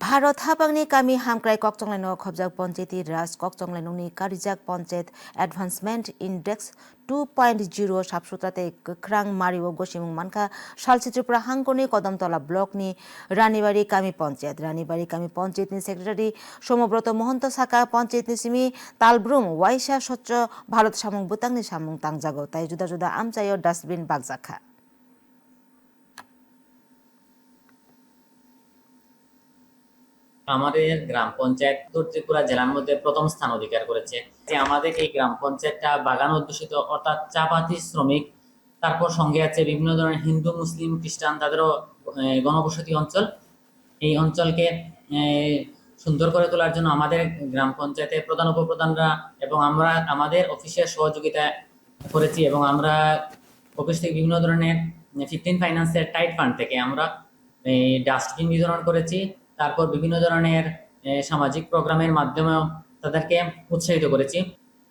भारत हाबांनि गामि हामक्राय कक्चंलाइनो खबजाक पन्चायती राज कक्चंलाइनोनि कारिजाक पन्चायत एडभान्समेन्ट इन्डेक्स 2.0 साबसुताते गोख्रां मारिओ गसिमुं मानखा सालसि त्रिपुरा हांगनि कदमतला ब्लकनि रानीबाड़ी गामि पन्चायतनि सेक्रेटारि सोमब्रत महन्त साका पन्चायतनि सिमी तालब्रुम वाइसा स्वच्छ भारत सामुं बुतांनि सामुं तांजागो ताई जुदा जुदा आमचायो डास्टबिन बागजाखा। আমাদের গ্রাম পঞ্চায়েত উত্তর ত্রিপুরা জেলার মধ্যে প্রথম স্থান অধিকার করেছে। যে আমাদের এই গ্রাম পঞ্চায়েতটা বাগান অধ্যুষিত, অর্থাৎ চাপাতি শ্রমিক, তারপর সঙ্গে আছে বিভিন্ন ধরনের হিন্দু মুসলিম খ্রিস্টান, তাদেরও গণবসতি অঞ্চল। এই অঞ্চলকে সুন্দর করে তোলার জন্য আমাদের গ্রাম পঞ্চায়েতের প্রধান উপপ্রধানরা এবং আমরা আমাদের অফিসের সহযোগিতা করেছি এবং আমরা অফিস থেকে বিভিন্ন ধরনের 15 ফাইন্যান্সের টাইট ফান্ড থেকে আমরা ডাস্টবিন বিতরণ করেছি। তারপর বিভিন্ন ধরনের সামাজিক প্রোগ্রামের মাধ্যমেও তাদেরকে উৎসাহিত করেছি।